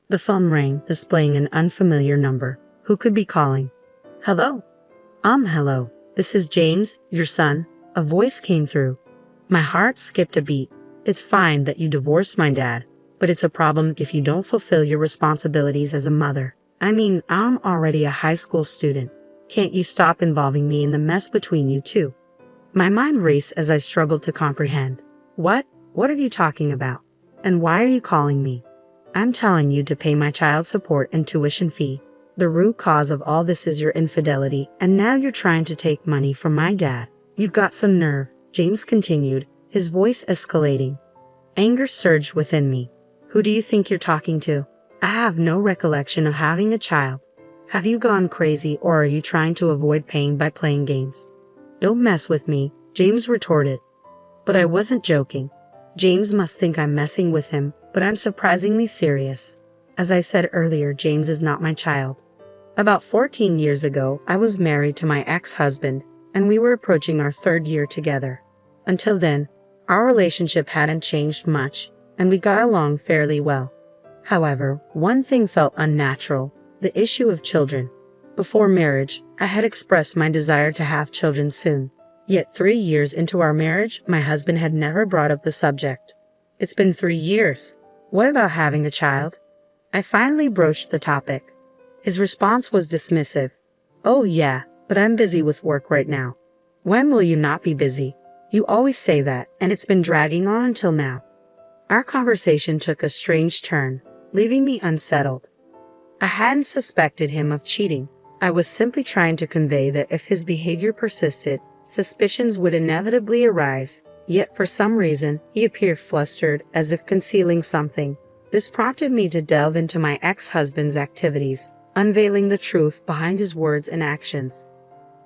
The phone rang, displaying an unfamiliar number. Who could be calling? Hello? Hello. This is James, your son. A voice came through. My heart skipped a beat. It's fine that you divorced my dad, but it's a problem if you don't fulfill your responsibilities as a mother. I mean, I'm already a high school student. Can't you stop involving me in the mess between you two? My mind raced as I struggled to comprehend. What? What are you talking about? And why are you calling me? I'm telling you to pay my child support and tuition fee. The root cause of all this is your infidelity, and now you're trying to take money from my dad. You've got some nerve, James continued, his voice escalating. Anger surged within me. Who do you think you're talking to? I have no recollection of having a child. Have you gone crazy, or are you trying to avoid pain by playing games? Don't mess with me, James retorted. But I wasn't joking. James must think I'm messing with him, but I'm surprisingly serious. As I said earlier, James is not my child. About 14 years ago, I was married to my ex-husband, and we were approaching our 3rd year together. Until then, our relationship hadn't changed much, and we got along fairly well. However, one thing felt unnatural: the issue of children. Before marriage, I had expressed my desire to have children soon. Yet 3 years into our marriage, my husband had never brought up the subject. It's been 3 years. What about having a child? I finally broached the topic. His response was dismissive. Oh yeah, but I'm busy with work right now. When will you not be busy? You always say that, and it's been dragging on until now. Our conversation took a strange turn, leaving me unsettled. I hadn't suspected him of cheating. I was simply trying to convey that if his behavior persisted, suspicions would inevitably arise. Yet for some reason, he appeared flustered, as if concealing something. This prompted me to delve into my ex-husband's activities, unveiling the truth behind his words and actions.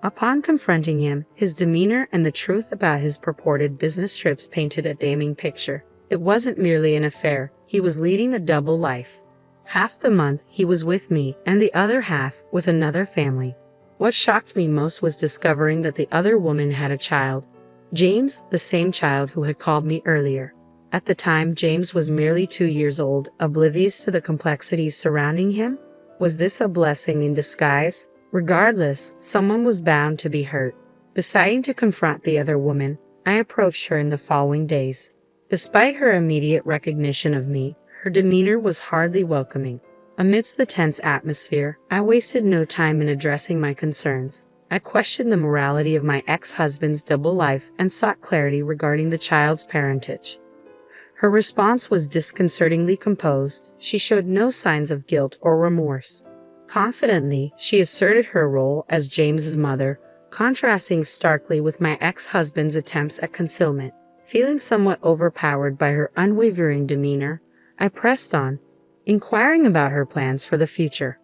Upon confronting him, his demeanor and the truth about his purported business trips painted a damning picture. It wasn't merely an affair, he was leading a double life. Half the month he was with me, and the other half with another family. What shocked me most was discovering that the other woman had a child. James, the same child who had called me earlier. At the time, James was merely 2 years old, oblivious to the complexities surrounding him. Was this a blessing in disguise? Regardless, someone was bound to be hurt. Deciding to confront the other woman, I approached her in the following days. Despite her immediate recognition of me, her demeanor was hardly welcoming. Amidst the tense atmosphere, I wasted no time in addressing my concerns. I questioned the morality of my ex-husband's double life and sought clarity regarding the child's parentage. Her response was disconcertingly composed. She showed no signs of guilt or remorse. Confidently, she asserted her role as James's mother, contrasting starkly with my ex-husband's attempts at concealment. Feeling somewhat overpowered by her unwavering demeanor, I pressed on, inquiring about her plans for the future.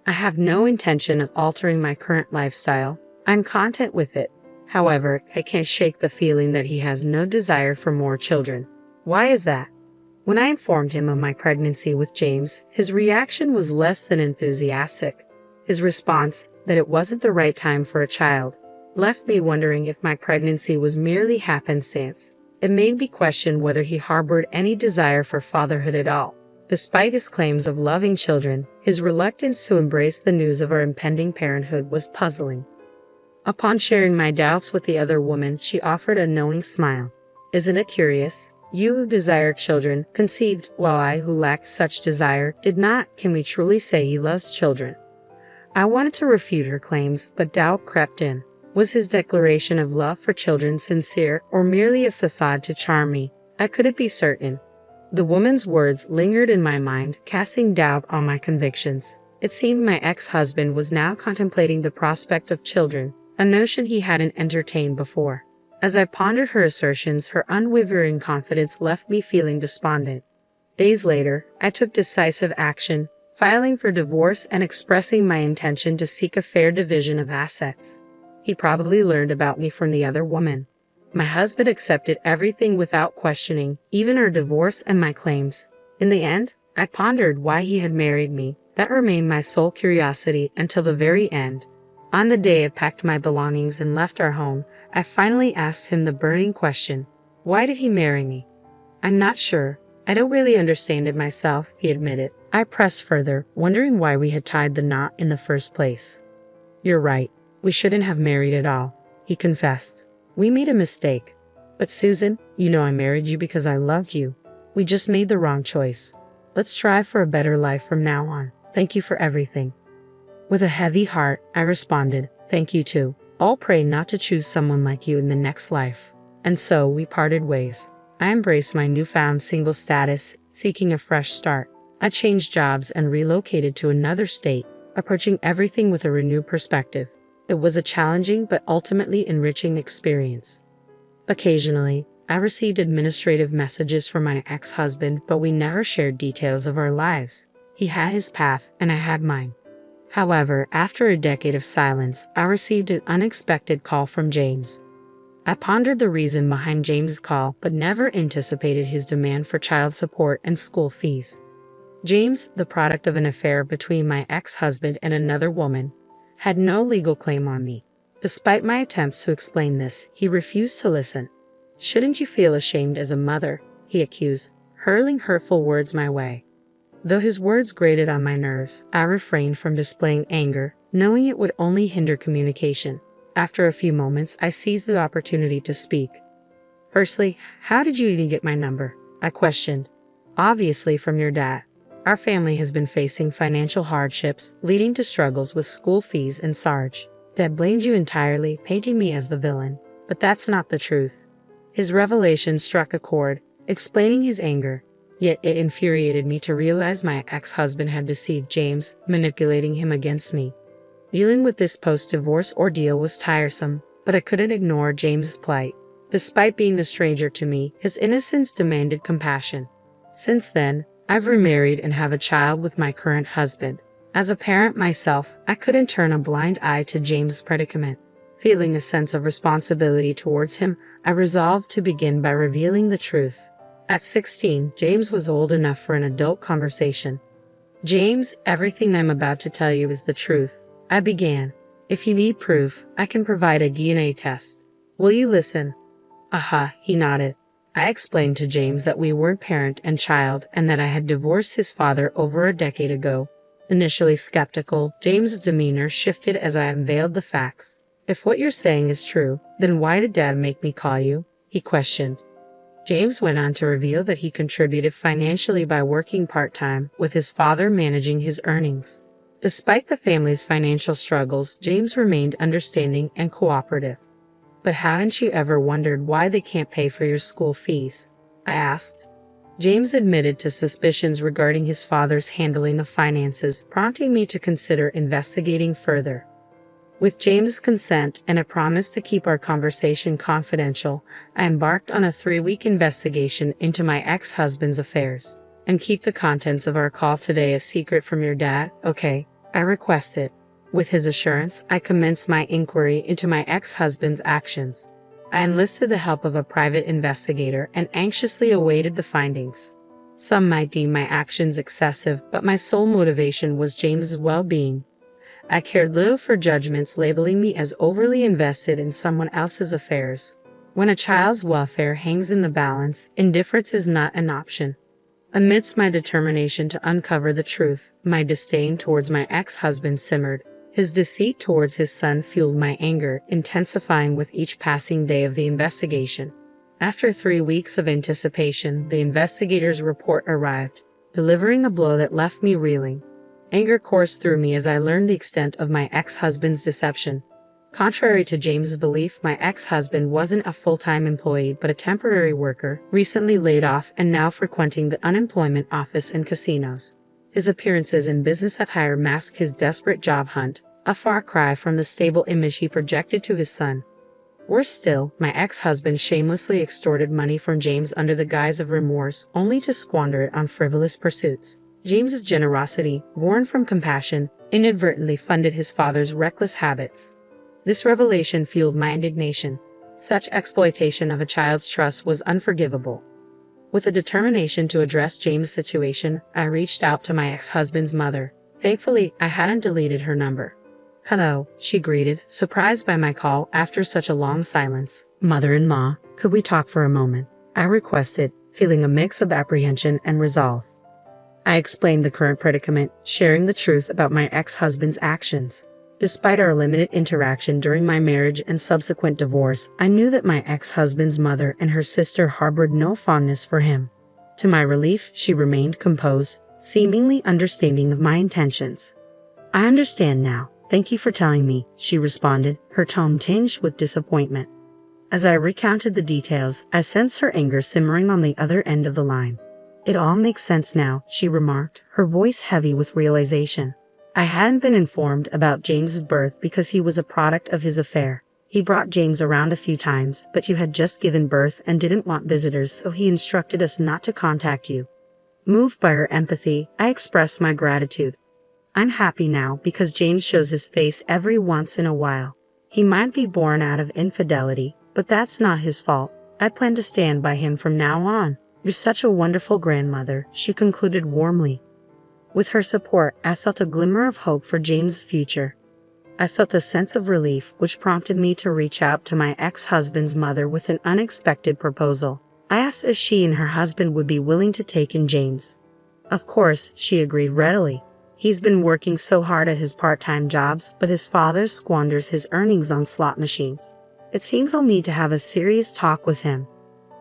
I have no intention of altering my current lifestyle. I'm content with it. However, I can't shake the feeling that he has no desire for more children. Why is that? When I informed him of my pregnancy with James, his reaction was less than enthusiastic. His response, that it wasn't the right time for a child, left me wondering if my pregnancy was merely happenstance. It made me question whether he harbored any desire for fatherhood at all. Despite his claims of loving children, his reluctance to embrace the news of our impending parenthood was puzzling. Upon sharing my doubts with the other woman, she offered a knowing smile. Isn't it curious? You who desire children conceived, while I who lacked such desire did not. Can we truly say he loves children? I wanted to refute her claims, but doubt crept in. Was his declaration of love for children sincere, or merely a facade to charm me? I couldn't be certain. The woman's words lingered in my mind, casting doubt on my convictions. It seemed my ex-husband was now contemplating the prospect of children, a notion he hadn't entertained before. As I pondered her assertions, her unwavering confidence left me feeling despondent. Days later, I took decisive action, filing for divorce and expressing my intention to seek a fair division of assets. He probably learned about me from the other woman. My husband accepted everything without questioning, even our divorce and my claims. In the end, I pondered why he had married me. That remained my sole curiosity until the very end. On the day I packed my belongings and left our home, I finally asked him the burning question: why did he marry me? I'm not sure, I don't really understand it myself, he admitted. I pressed further, wondering why we had tied the knot in the first place. You're right. We shouldn't have married at all, he confessed. We made a mistake. But Susan, you know I married you because I loved you. We just made the wrong choice. Let's strive for a better life from now on. Thank you for everything. With a heavy heart, I responded, thank you too. I'll pray not to choose someone like you in the next life. And so we parted ways. I embraced my newfound single status, seeking a fresh start. I changed jobs and relocated to another state, approaching everything with a renewed perspective. It was a challenging but ultimately enriching experience. Occasionally, I received administrative messages from my ex-husband, but we never shared details of our lives. He had his path, and I had mine. However, after a decade of silence, I received an unexpected call from James. I pondered the reason behind James's call, but never anticipated his demand for child support and school fees. James, the product of an affair between my ex-husband and another woman, had no legal claim on me. Despite my attempts to explain this, he refused to listen. Shouldn't you feel ashamed as a mother? He accused, hurling hurtful words my way. Though his words grated on my nerves, I refrained from displaying anger, knowing it would only hinder communication. After a few moments, I seized the opportunity to speak. Firstly, how did you even get my number? I questioned. Obviously from your dad. Our family has been facing financial hardships, leading to struggles with school fees and Sarge. Dad blamed you entirely, painting me as the villain. But that's not the truth. His revelation struck a chord, explaining his anger. Yet it infuriated me to realize my ex-husband had deceived James, manipulating him against me. Dealing with this post-divorce ordeal was tiresome, but I couldn't ignore James's plight. Despite being a stranger to me, his innocence demanded compassion. Since then, I've remarried and have a child with my current husband. As a parent myself, I couldn't turn a blind eye to James's predicament. Feeling a sense of responsibility towards him, I resolved to begin by revealing the truth. At 16, James was old enough for an adult conversation. James, everything I'm about to tell you is the truth. I began. If you need proof, I can provide a DNA test. Will you listen? Aha, he nodded. I explained to James that we weren't parent and child and that I had divorced his father over a decade ago. Initially skeptical, James's demeanor shifted as I unveiled the facts. If what you're saying is true, then why did Dad make me call you? He questioned. James went on to reveal that he contributed financially by working part-time, with his father managing his earnings. Despite the family's financial struggles, James remained understanding and cooperative. But haven't you ever wondered why they can't pay for your school fees? I asked. James admitted to suspicions regarding his father's handling of finances, prompting me to consider investigating further. With James's consent and a promise to keep our conversation confidential, I embarked on a 3-week investigation into my ex-husband's affairs. And keep the contents of our call today a secret from your dad, okay? I requested. With his assurance, I commenced my inquiry into my ex-husband's actions. I enlisted the help of a private investigator and anxiously awaited the findings. Some might deem my actions excessive, but my sole motivation was James's well-being. I cared little for judgments labeling me as overly invested in someone else's affairs. When a child's welfare hangs in the balance, indifference is not an option. Amidst my determination to uncover the truth, my disdain towards my ex-husband simmered. His deceit towards his son fueled my anger, intensifying with each passing day of the investigation. After 3 weeks of anticipation, the investigator's report arrived, delivering a blow that left me reeling. Anger coursed through me as I learned the extent of my ex-husband's deception. Contrary to James's belief, my ex-husband wasn't a full-time employee but a temporary worker, recently laid off and now frequenting the unemployment office and casinos. His appearances in business attire masked his desperate job hunt, a far cry from the stable image he projected to his son. Worse still, my ex-husband shamelessly extorted money from James under the guise of remorse, only to squander it on frivolous pursuits. James's generosity, born from compassion, inadvertently funded his father's reckless habits. This revelation fueled my indignation. Such exploitation of a child's trust was unforgivable. With a determination to address James' situation, I reached out to my ex-husband's mother. Thankfully, I hadn't deleted her number. "Hello," she greeted, surprised by my call after such a long silence. "Mother-in-law, could we talk for a moment?" I requested, feeling a mix of apprehension and resolve. I explained the current predicament, sharing the truth about my ex-husband's actions. Despite our limited interaction during my marriage and subsequent divorce, I knew that my ex-husband's mother and her sister harbored no fondness for him. To my relief, she remained composed, seemingly understanding of my intentions. "I understand now. Thank you for telling me," she responded, her tone tinged with disappointment. As I recounted the details, I sensed her anger simmering on the other end of the line. "It all makes sense now," she remarked, her voice heavy with realization. "I hadn't been informed about James's birth because he was a product of his affair. He brought James around a few times, but you had just given birth and didn't want visitors, so he instructed us not to contact you." Moved by her empathy, I expressed my gratitude. "I'm happy now because James shows his face every once in a while. He might be born out of infidelity, but that's not his fault. I plan to stand by him from now on. You're such a wonderful grandmother," she concluded warmly. With her support, I felt a glimmer of hope for James's future. I felt a sense of relief, which prompted me to reach out to my ex-husband's mother with an unexpected proposal. I asked if she and her husband would be willing to take in James. Of course, she agreed readily. He's been working so hard at his part-time jobs, but his father squanders his earnings on slot machines. It seems I'll need to have a serious talk with him.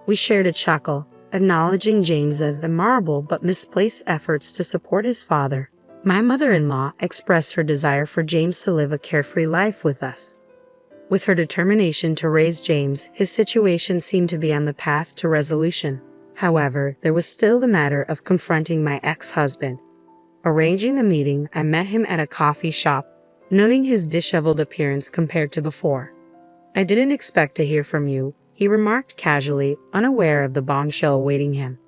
We shared a chuckle, acknowledging James's admirable but misplaced efforts to support his father. My mother-in-law expressed her desire for James to live a carefree life with us. With her determination to raise James, his situation seemed to be on the path to resolution. However, there was still the matter of confronting my ex-husband. Arranging a meeting, I met him at a coffee shop, noting his disheveled appearance compared to before. "I didn't expect to hear from you," he remarked casually, unaware of the bombshell awaiting him.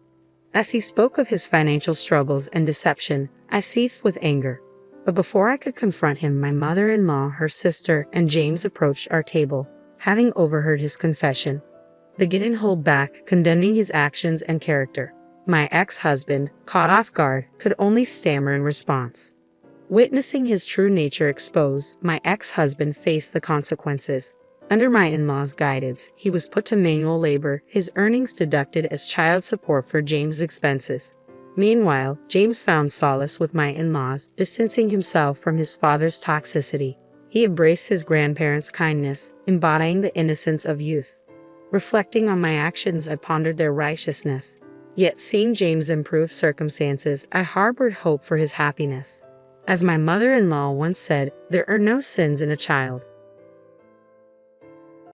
As he spoke of his financial struggles and deception, I seethed with anger. But before I could confront him, my mother-in-law, her sister, and James approached our table, having overheard his confession. They didn't hold back, condemning his actions and character. My ex-husband, caught off guard, could only stammer in response. Witnessing his true nature exposed, my ex-husband faced the consequences. Under my in-laws' guidance, he was put to manual labor, his earnings deducted as child support for James' expenses. Meanwhile, James found solace with my in-laws, distancing himself from his father's toxicity. He embraced his grandparents' kindness, embodying the innocence of youth. Reflecting on my actions, I pondered their righteousness. Yet seeing James' improved circumstances, I harbored hope for his happiness. As my mother-in-law once said, "There are no sins in a child."